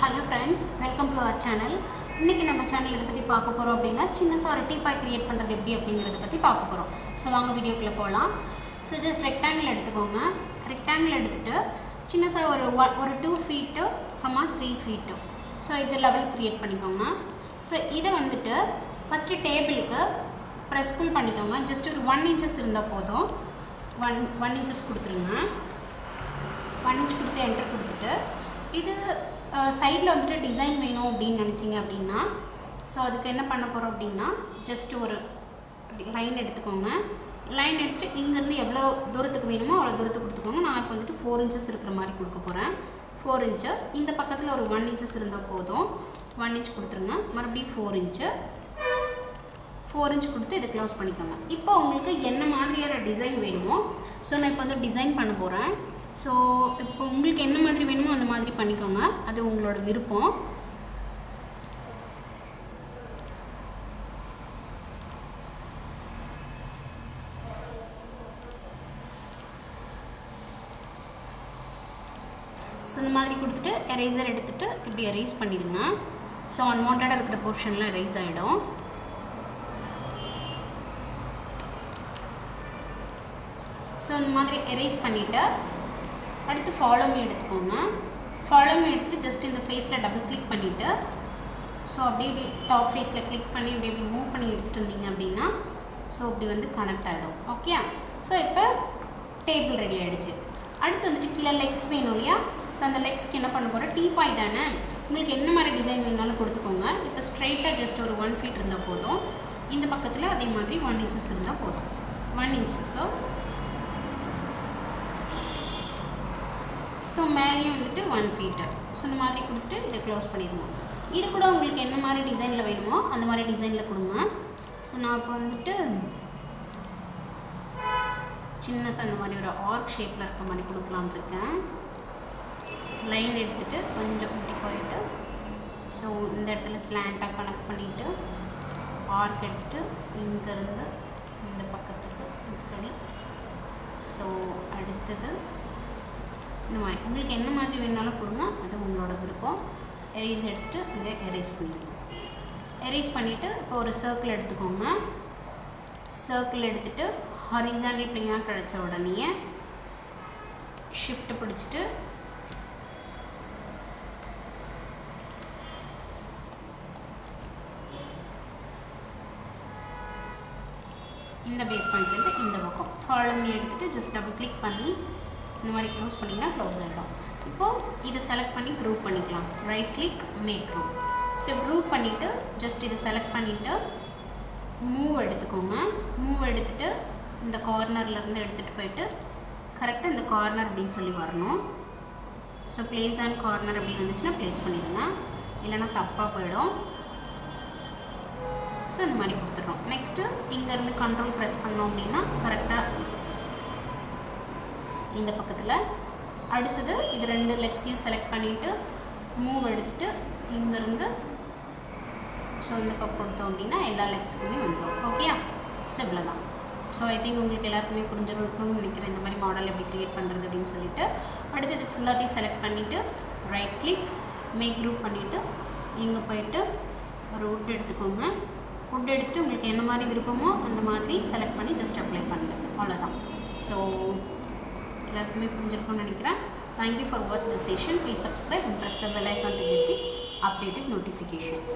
Hello friends, welcome to our channel. இன்னைக்கு நம்ம channel இத பத்தி பார்க்க போறோம் அப்படினா சின்னசா ஒரு TEAPOY கிரியேட் பண்றது எப்படி அப்படிங்கறத பத்தி பார்க்க போறோம். சோ வாங்க வீடியோக்குள்ள போலாம். சோ ஜஸ்ட் ரெக்டாங்கிள் எடுத்துக்கோங்க. ரெக்டாங்கிள் எடுத்துட்டு சின்னசா ஒரு 2 feet, 3 feet. சோ இது லெவல் கிரியேட் பண்ணிக்கோங்க. சோ இத வந்துட்டு ஃபர்ஸ்ட் டேபிளுக்கு பிரஸ் புல் பண்ணிக்கோங்க. ஜஸ்ட் ஒரு 1 inches இருந்தா போதும். 1 inches கொடுத்துருங்க. 1 inch கொடுத்து என்டர் கொடுத்துட்டு இது சைடில் வந்துட்டு டிசைன் வேணும் அப்படின்னு நினச்சிங்க அப்படின்னா ஸோ அதுக்கு என்ன பண்ண போகிறோம் அப்படின்னா ஜஸ்ட் ஒரு லைன் எடுத்துக்கோங்க. லைன் எடுத்துகிட்டு இங்கேருந்து எவ்வளோ தூரத்துக்கு வேணுமோ அவ்வளோ தூரத்துக்கு கொடுத்துக்கோங்க. நான் இப்போ வந்துட்டு 4 inches இருக்கிற மாதிரி கொடுக்க போகிறேன். 4 inch இந்த பக்கத்தில் ஒரு 1 inches இருந்தால் போதும். 1 inch கொடுத்துருங்க. மறுபடியும் 4 inch 4 inch கொடுத்து இதை க்ளோஸ் பண்ணிக்கோங்க. இப்போ உங்களுக்கு என்ன மாதிரியான டிசைன் வேணுமோ ஸோ நான் இப்போ வந்து டிசைன் பண்ண போகிறேன். ஸோ இப்போ உங்களுக்கு என்ன மாதிரி வேணுமோ அந்த மாதிரி பண்ணிக்கோங்க. அது உங்களோட விருப்பம். ஸோ இந்த மாதிரி கொடுத்துட்டு எரேசர் எடுத்துகிட்டு இப்படி எரேஸ் பண்ணிடுங்க. ஸோ அன்வான்டாக இருக்கிற போர்ஷனில் எரேஸ் ஆகிடும். ஸோ இந்த மாதிரி எரேஸ் பண்ணிவிட்டு அடுத்து ஃபாலோ மீ எடுத்துக்கோங்க. ஃபாலோ மீ எடுத்துகிட்டு ஜஸ்ட் இந்த ஃபேஸில் டபுள் கிளிக் பண்ணிவிட்டு ஸோ அப்படியே டாப் ஃபேஸில் கிளிக் பண்ணி இப்படி மூவ் பண்ணி எடுத்துகிட்டு வந்தீங்க அப்படின்னா ஸோ இப்படி வந்து கனெக்ட் ஆகிடும். ஓகே, ஸோ இப்போ டேபிள் ரெடி ஆகிடுச்சு. அடுத்து வந்துட்டு கீழே லெக்ஸ் வேணும் இல்லையா? ஸோ அந்த லெக்ஸ்க்கு என்ன பண்ண போகிறோம்? TEAPOY தானே, உங்களுக்கு என்ன மாதிரி டிசைன் வேணுனாலும் கொடுத்துக்கோங்க. இப்போ ஸ்ட்ரைட்டாக ஜஸ்ட் ஒரு 1 feet இருந்தால் போதும். இந்த பக்கத்தில் அதே மாதிரி 1 inches இருந்தால் போதும். 1 inches. ஸோ மேலேயும் வந்துட்டு 1 feet. ஸோ இந்த மாதிரி கொடுத்துட்டு இதை க்ளோஸ் பண்ணிடுவோம். இது கூட உங்களுக்கு என்ன மாதிரி டிசைனில் வேணுமோ அந்த மாதிரி டிசைனில் கொடுங்க. ஸோ நான் இப்போ வந்துட்டு சின்னசாக அந்த மாதிரி ஒரு ஆர்க் ஷேப்பில் இருக்க மாதிரி கொடுக்கலான்னு இருக்கேன். லைன் எடுத்துகிட்டு கொஞ்சம் இப்படி போயிட்டு ஸோ இந்த இடத்துல ஸ்லாண்டாக கனெக்ட் பண்ணிவிட்டு ஆர்க் எடுத்துகிட்டு இங்கேருந்து இந்த பக்கத்துக்கு இப்படி. ஸோ அடுத்தது இந்த மாதிரி உங்களுக்கு என்ன மாதிரி வேணாலும் கொடுங்க, அது உங்களோட விருப்பம். எரேஸ் எடுத்துகிட்டு இதை எரேஸ் பண்ணிடுங்க. எரேஸ் பண்ணிவிட்டு இப்போ ஒரு சர்க்கிள் எடுத்துக்கோங்க. சர்க்கிள் எடுத்துகிட்டு ஹாரிசாண்டல் பிளேனாக கிடச்ச உடனே ஷிஃப்ட் பிடிச்சிட்டு இந்த பேஸ் பாயிண்ட்லேருந்து இந்த பக்கம் ஃபாலோ மீ எடுத்துகிட்டு ஜஸ்ட் டபுள் கிளிக் பண்ணி இந்த மாதிரி க்ளோஸ் பண்ணிங்கன்னா க்ளோஸ் ஆகிடும். இப்போது இதை செலக்ட் பண்ணி குரூப் பண்ணிக்கலாம். Right click make group. So group பண்ணிவிட்டு ஜஸ்ட் இதை செலக்ட் பண்ணிவிட்டு மூவ் எடுத்துக்கோங்க. மூவ் எடுத்துகிட்டு இந்த கார்னர்லேருந்து எடுத்துகிட்டு போயிட்டு கரெக்டாக இந்த கார்னர் அப்படின்னு சொல்லி வரணும். ஸோ பிளேஸ் அண்ட் கார்னர் அப்படின்னு வந்துச்சுன்னா ப்ளேஸ் பண்ணிடுங்க, இல்லைன்னா தப்பாக போயிடும். ஸோ இந்த மாதிரி கொடுத்துட்றோம். நெக்ஸ்ட்டு இங்கேருந்து கண்ட்ரோல் ப்ரெஸ் பண்ணோம் அப்படின்னா கரெக்டாக இந்த பக்கத்தில். அடுத்தது இது 2 லெக்ஸையும் செலக்ட் பண்ணிவிட்டு மூவ் எடுத்துகிட்டு இங்கேருந்து ஸோ இந்த பக்கம் கொடுத்தோம் அப்படின்னா எல்லா லெக்ஸுக்குமே வந்துடும். ஓகே, ஸோ இவ்வளோ தான். ஸோ ஐ திங்க் உங்களுக்கு எல்லாருக்குமே புரிஞ்சிருக்கணும்னு நினைக்கிறேன் இந்த மாதிரி மாடல் எப்படி க்ரியேட் பண்ணுறது அப்படின்னு சொல்லிட்டு. அடுத்து இதுக்கு ஃபுல்லாத்தையும் செலக்ட் பண்ணிவிட்டு ரைட் கிளிக் மேக் குரூப் பண்ணிவிட்டு இங்கே போயிட்டு ஒரு வுட் எடுத்துக்கோங்க. வுட் எடுத்துகிட்டு உங்களுக்கு என்ன மாதிரி விருப்பமோ அந்த மாதிரி செலக்ட் பண்ணி ஜஸ்ட் அப்ளை பண்ணிடுங்க. அவ்வளோதான். ஸோ எல்லாருக்குமே புரிஞ்சிருக்கும்னு நினைக்கிறேன். Thank you for watching the session. Please subscribe and press the bell icon to get the updated notifications.